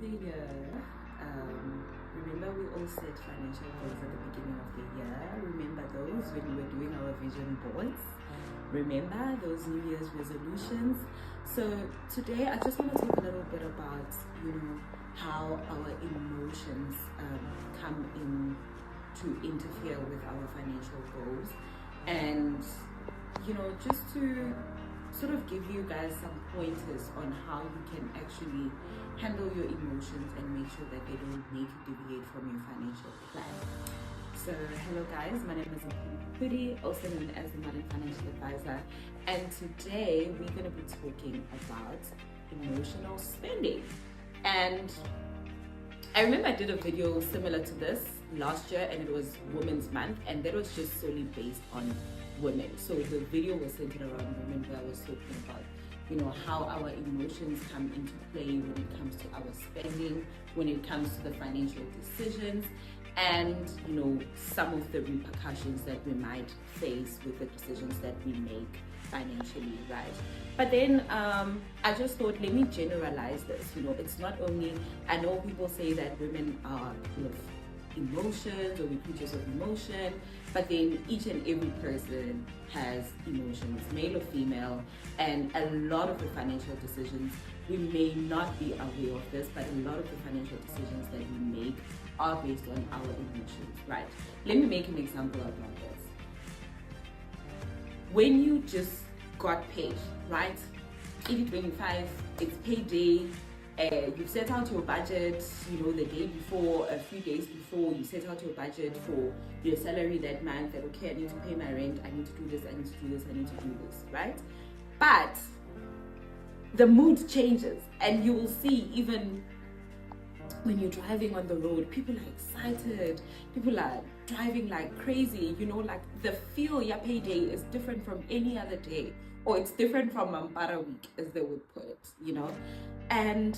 new the year. Remember we all set financial goals at the beginning of the year. Remember those when we were doing our vision boards? Remember those New Year's resolutions? So today I just want to talk a little bit about, how our emotions come in to interfere with our financial goals, and just to sort of give you guys some pointers on how you can actually handle your emotions and make sure that they don't make you deviate from your financial plan. So hello guys, my name is Pudi, also known as the Modern Financial Advisor, and today we're going to be talking about emotional spending. And I remember I did a video similar to this last year, and it was Women's Month, and that was just solely based on women. So the video was centered around women, where I was talking about how our emotions come into play when it comes to our spending, when it comes to the financial decisions, and some of the repercussions that we might face with the decisions that we make financially, right? But then I just thought, let me generalize this. It's not only, I know people say that women are full of emotions, or we creatures of emotion, but then each and every person has emotions, male or female, and a lot of the financial decisions, we may not be aware of this, but a lot of the financial decisions that we make are based on our emotions, right? Let me make an example about this. When you just got paid, right? 80/25, it's payday. You've set out your budget, the day before, a few days before, you set out your budget for your salary that month, that okay, I need to pay my rent, I need to do this, I need to do this, I need to do this, right? But the mood changes, and you will see even when you're driving on the road, people are excited, people are driving like crazy, like the feel your payday is different from any other day, or it's different from Mampara week, as they would put it, and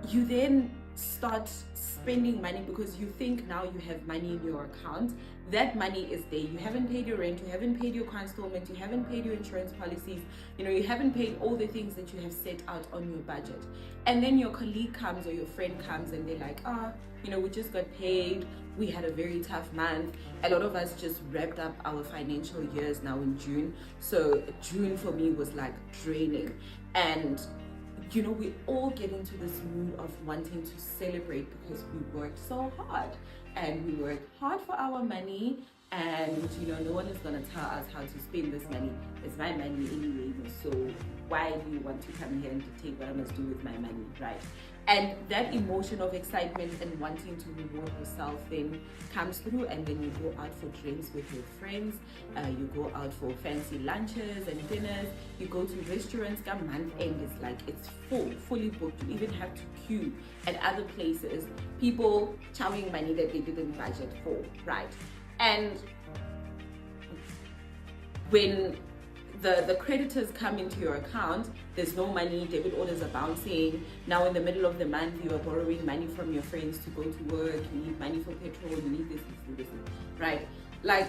you then start spending money because you think now you have money in your account. That money is there. You haven't paid your rent, you haven't paid your car installment, you haven't paid your insurance policies, you haven't paid all the things that you have set out on your budget. And then your colleague comes or your friend comes and they're like, we just got paid, we had a very tough month. A lot of us just wrapped up our financial years now in June. So June for me was like draining. And we all get into this mood of wanting to celebrate because we worked so hard, and we worked hard for our money, and no one is going to tell us how to spend this money. It's my money anyway, so why do you want to come here and dictate what I must do with my money, right? And that emotion of excitement and wanting to reward yourself then comes through, and then you go out for drinks with your friends, you go out for fancy lunches and dinners, you go to restaurants. Come month end, it's like it's fully booked. You even have to queue at other places, people chowing money that they didn't budget for, right? And when the creditors come into your account, there's no money, debit orders are bouncing. Now in the middle of the month, you are borrowing money from your friends to go to work, you need money for petrol, you need this, right? Like,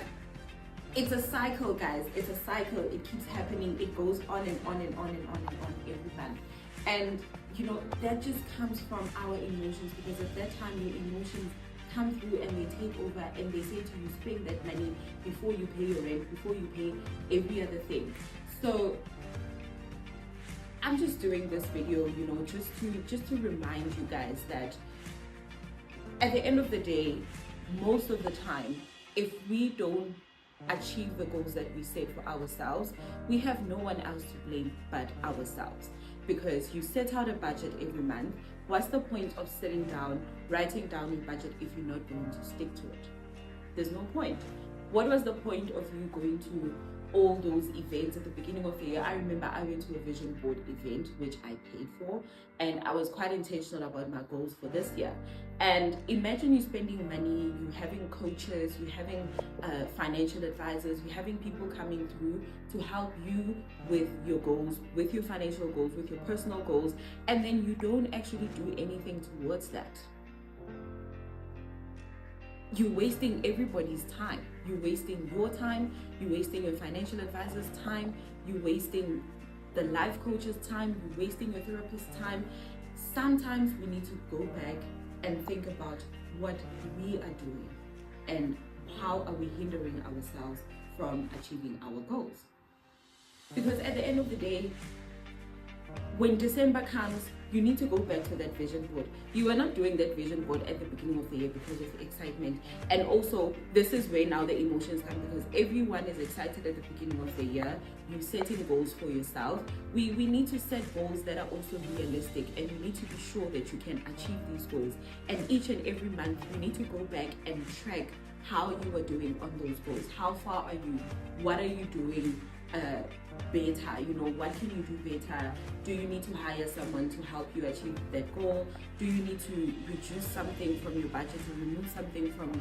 it's a cycle, guys. It's a cycle. It keeps happening. It goes on and on and on and on and on every month. And that just comes from our emotions, because at that time your emotions come through and they take over, and they say to you, spend that money before you pay your rent, before you pay every other thing. So I'm just doing this video, just to remind you guys that at the end of the day, most of the time, if we don't achieve the goals that we set for ourselves, we have no one else to blame but ourselves. Because you set out a budget every month. What's the point of sitting down, writing down your budget if you're not going to stick to it? There's no point. What was the point of you going to all those events at the beginning of the year? I remember I went to a vision board event, which I paid for, and I was quite intentional about my goals for this year. And imagine you spending money, you having coaches, you having financial advisors, you having people coming through to help you with your goals, with your financial goals, with your personal goals, and then you don't actually do anything towards that. You're wasting everybody's time. You're wasting your time, you're wasting your financial advisor's time, you're wasting the life coach's time, you're wasting your therapist's time. sometimes we need to go back and think about what we are doing and how are we hindering ourselves from achieving our goals. Because at the end of the day, when December comes, you need to go back to that vision board. You are not doing that vision board at the beginning of the year because of excitement. And also, this is where now the emotions come, because everyone is excited at the beginning of the year. You're setting goals for yourself. We need to set goals that are also realistic, and you need to be sure that you can achieve these goals. And each and every month, you need to go back and track how you are doing on those goals. How far are you? What are you doing better? You know, what can you do better? Do you need to hire someone to help you achieve that goal? Do you need to reduce something from your budget or remove something from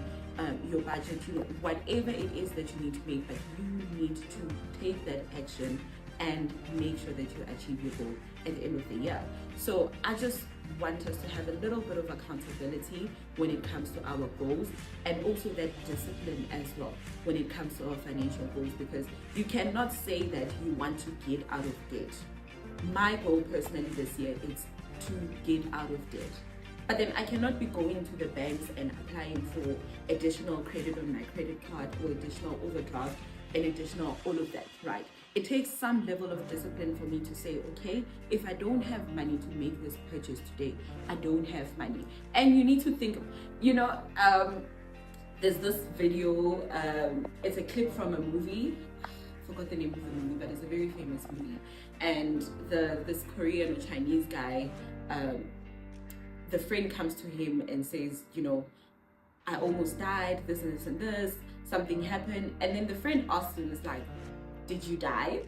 your budget? You know, whatever it is that you need to make, but you need to take that action and make sure that you achieve your goal at the end of the year. So I just want us to have a little bit of accountability when it comes to our goals, and also that discipline as well when it comes to our financial goals, because you cannot say that you want to get out of debt. My goal personally this year is to get out of debt. But then I cannot be going to the banks and applying for additional credit on my credit card or additional overdraft and additional all of that, right? It takes some level of discipline for me to say, okay, if I don't have money to make this purchase today, I don't have money. And you need to think, you know, there's this video, it's a clip from a movie. I forgot the name of the movie, but it's a very famous movie. And this Korean or Chinese guy, the friend comes to him and says, you know, I almost died, this and this and this, something happened. And then the friend asks him, it's like, did you die?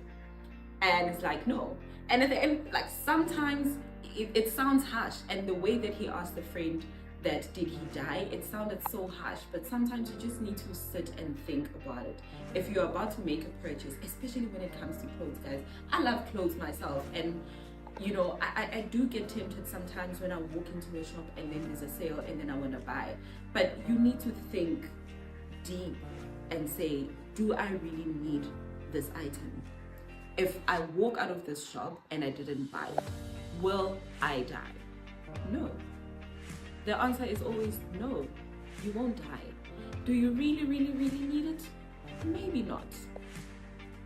And it's like, no. And at the end, like, sometimes it sounds harsh, and the way that he asked the friend that did he die, it sounded so harsh. But sometimes you just need to sit and think about it. If you're about to make a purchase, especially when it comes to clothes, guys, I love clothes myself, and you know, I do get tempted sometimes when I walk into a shop and then there's a sale and then I want to buy. But you need to think deep and say, do I really need this item? If I walk out of this shop and I didn't buy it, will I die? No. The answer is always no. You won't die. Do you really, really, really need it? Maybe not.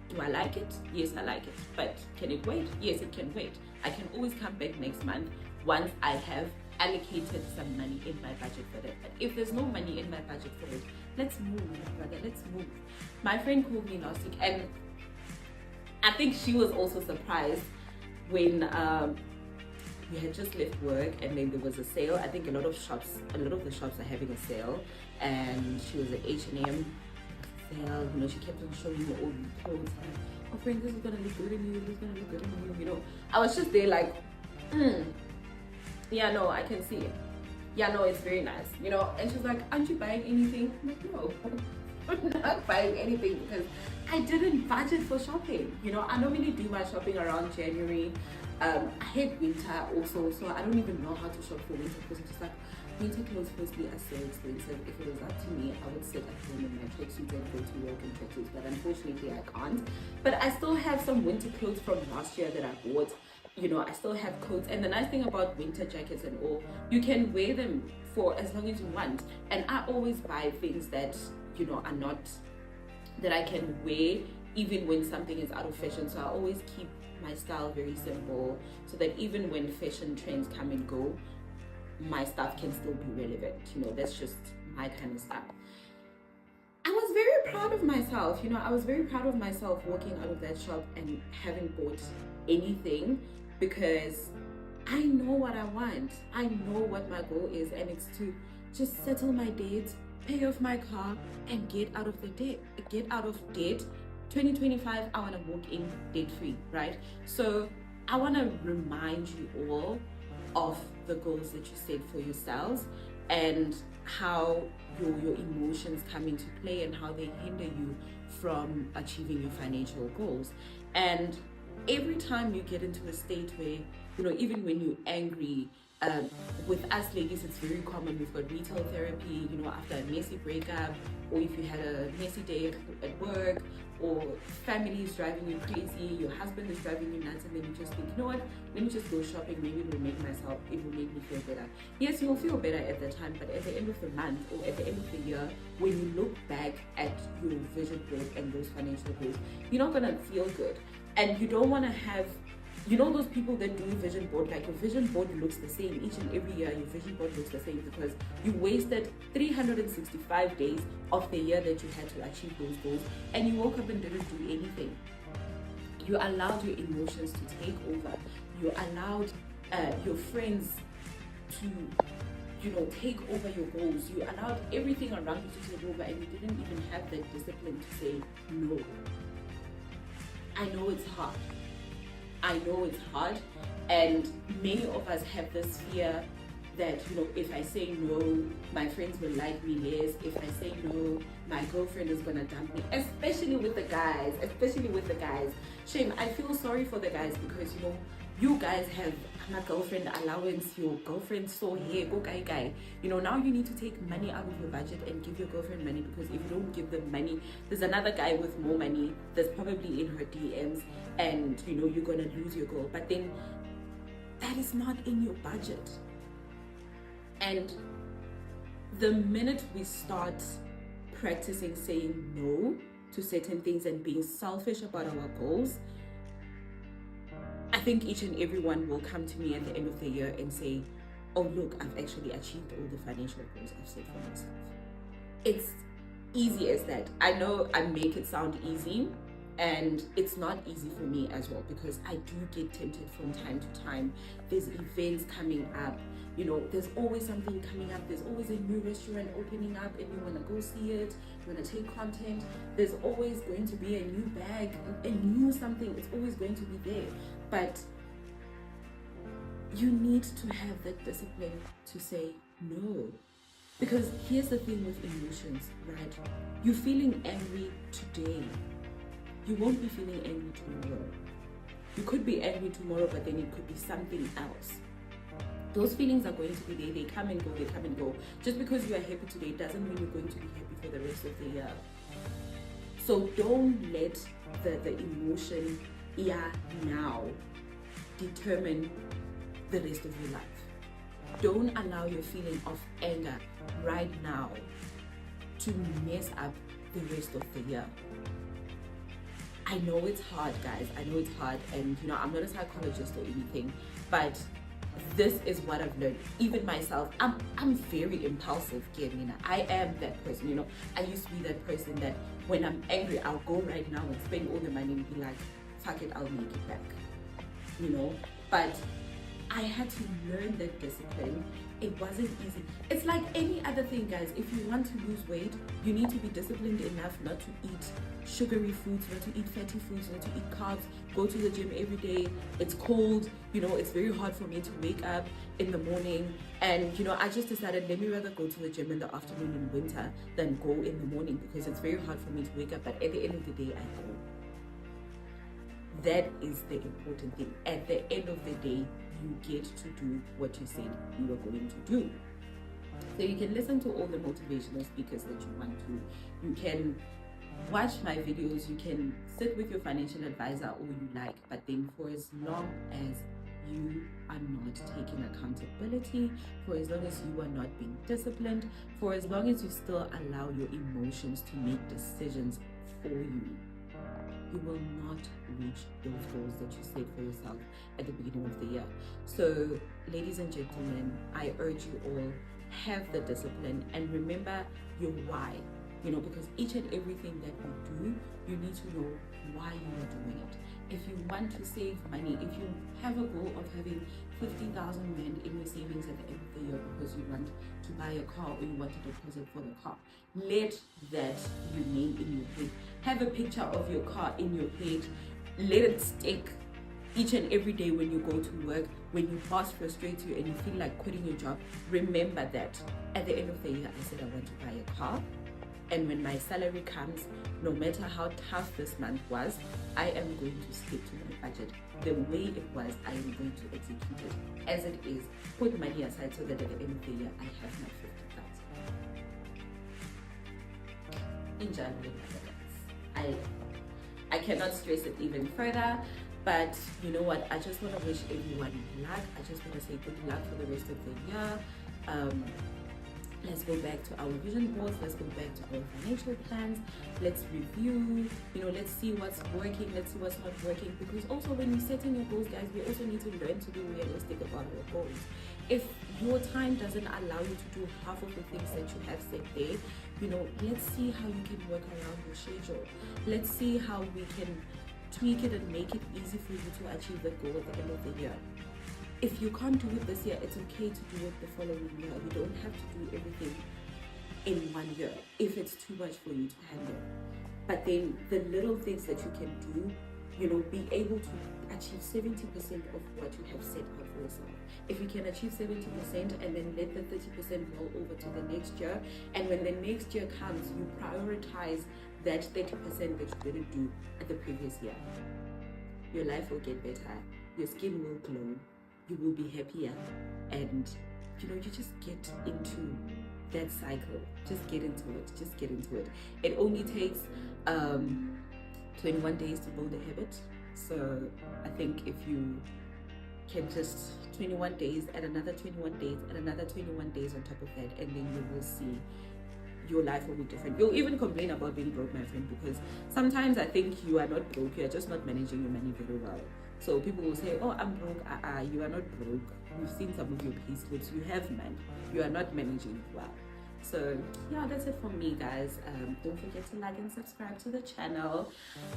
Do I like it? Yes, I like it. But can it wait? Yes, it can wait. I can always come back next month once I have allocated some money in my budget for that. But if there's no money in my budget for it, let's move, brother, let's move. My friend called me last week, and I think she was also surprised when we had just left work and then there was a sale. I think a lot of the shops are having a sale, and she was at H&M sale. You know, she kept on showing me all these clothes. Like, oh friend, this is gonna look good in you, this is gonna look good in you, you know. I was just there like, yeah, no, I can see it. Yeah, no, it's very nice, you know. And she's like, aren't you buying anything? I'm like, no, I'm not buying anything because I didn't budget for shopping. You know, I normally do my shopping around January. I hate winter also, so I don't even know how to shop for winter, because it's just like, winter clothes firstly are so expensive. If it was up to me, I would sit at home in my tracksuits and go to work in tracksuits, but unfortunately I can't. But I still have some winter clothes from last year that I bought. You know, I still have coats, and the nice thing about winter jackets and all, you can wear them for as long as you want. And I always buy things that, you know, are not, that I can wear even when something is out of fashion. So I always keep my style very simple, so that even when fashion trends come and go, my stuff can still be relevant. You know, that's just my kind of stuff. I was very proud of myself. You know, I was very proud of myself walking out of that shop and having bought anything, because I know what I want. I know what my goal is, and it's to just settle my debt, pay off my car, and get out of the debt. Get out of debt. 2025, I want to walk in debt free, right? So I want to remind you all of the goals that you set for yourselves, and how your emotions come into play and how they hinder you from achieving your financial goals. And every time you get into a state where, you know, even when you're angry, with us ladies, it's very common. We've got retail therapy, after a messy breakup, or if you had a messy day at work, or family is driving you crazy, your husband is driving you nuts, and then you just think, you know what, let me just go shopping, maybe it will make me feel better. Yes, you'll feel better at the time, but at the end of the month or at the end of the year, when you look back at your vision board and those financial goals, you're not gonna feel good. And you don't want to have, those people that do vision board, like your vision board looks the same each and every year. Your vision board looks the same because you wasted 365 days of the year that you had to achieve those goals, and you woke up and didn't do anything. You allowed your emotions to take over. You allowed your friends to take over your goals. You allowed everything around you to take over, and you didn't even have that discipline to say no. I know it's hard, and many of us have this fear that, if I say no, my friends will like me less. If I say no, my girlfriend is gonna dump me, especially with the guys. Shame, I feel sorry for the guys, because you guys have a girlfriend allowance, your girlfriend so here, go guy. Now you need to take money out of your budget and give your girlfriend money, because if you don't give them money, there's another guy with more money that's probably in her DMs, and you're gonna lose your girl. But then that is not in your budget. And the minute we start practicing saying no to certain things and being selfish about our goals, I think each and everyone will come to me at the end of the year and say, oh look, I've actually achieved all the financial goals I've set for myself. It's easy as that. I know I make it sound easy, and it's not easy for me as well, because I do get tempted from time to time. There's events coming up, there's always something coming up. There's always a new restaurant opening up and you want to go see it, you want to take content. There's always going to be a new bag, a new something. It's always going to be there. But you need to have that discipline to say no. Because here's the thing with emotions, right? You're feeling angry today. You won't be feeling angry tomorrow. You could be angry tomorrow, but then it could be something else. Those feelings are going to be there. They come and go. Just because you are happy today doesn't mean you're going to be happy for the rest of the year. So don't let the emotion now determine the rest of your life. Don't allow your feeling of anger right now to mess up the rest of the year. I know it's hard, guys. I know it's hard, and I'm not a psychologist or anything, but this is what I've learned. Even myself, I'm very impulsive, Kiamina. I am that person, I used to be that person that when I'm angry, I'll go right now and spend all the money and be like, fuck it, I'll make it back. But I had to learn that discipline. It wasn't easy. It's like any other thing, guys. If you want to lose weight, you need to be disciplined enough not to eat sugary foods, not to eat fatty foods, not to eat carbs. Go to the gym every day. It's cold, it's very hard for me to wake up in the morning, and I just decided, let me rather go to the gym in the afternoon in winter than go in the morning, because it's very hard for me to wake up, but at the end of the day I go. That is the important thing. At the end of the day, you get to do what you said you were going to do. So you can listen to all the motivational speakers that you want to. You can watch my videos. You can sit with your financial advisor all you like. But then for as long as you are not taking accountability, for as long as you are not being disciplined, for as long as you still allow your emotions to make decisions for you, you will not reach those goals that you set for yourself at the beginning of the year. So, ladies and gentlemen, I urge you all, have the discipline and remember your why. Because each and everything that you do, you need to know why you are doing it. If you want to save money, if you have a goal of having 50,000 rand in your savings at the end of the year because you want to buy a car or you want to deposit for the car, let that remain in your head. Have a picture of your car in your head. Let it stick each and every day when you go to work. When your boss frustrates you and you feel like quitting your job, remember that at the end of the year I said I want to buy a car. And when my salary comes, no matter how tough this month was, I am going to stick to my budget. The way it was, I am going to execute it as it is. Put money aside so that at the end of the year, I have my 50,000. In January, I cannot stress it even further. But you know what? I just want to wish everyone luck. I just want to say good luck for the rest of the year. Let's go back to our vision boards. Let's go back to our financial plans. Let's review, let's see what's working. Let's see what's not working. Because also when we're setting your goals, guys, we also need to learn to be realistic about our goals. If your time doesn't allow you to do half of the things that you have set there, let's see how you can work around your schedule. Let's see how we can tweak it and make it easy for you to achieve the goal at the end of the year. If you can't do it this year, it's okay to do it the following year. You don't have to do everything in 1 year if it's too much for you to handle. But then the little things that you can do, be able to achieve 70% of what you have set out for yourself. If you can achieve 70% and then let the 30% roll over to the next year, and when the next year comes, you prioritize that 30% that you didn't do at the previous year. Your life will get better, your skin will glow, you will be happier, and you just get into that cycle. Just get into it. It only takes 21 days to build a habit. So I think if you can just 21 days, add another 21 days, and another 21 days on top of that, and then you will see your life will be different. You'll even complain about being broke, my friend, because sometimes I think you are not broke, you're just not managing your money very well. So people will say, oh, I'm broke. You are not broke. We've seen some of your pay slips. You have money. You are not managing it well. So yeah, that's it from me, guys. Don't forget to like and subscribe to the channel.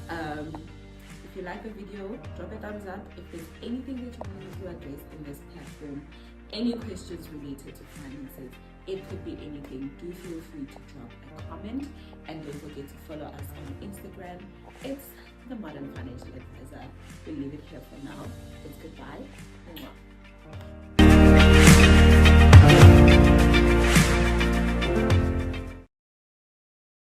If you like the video, drop a thumbs up. If there's anything that you want me to address in this platform, any questions related to finances, it could be anything, do feel free to drop a comment, and don't forget to follow us on Instagram. It's the Modern Financial Advisor. We'll leave it here for now. It's goodbye.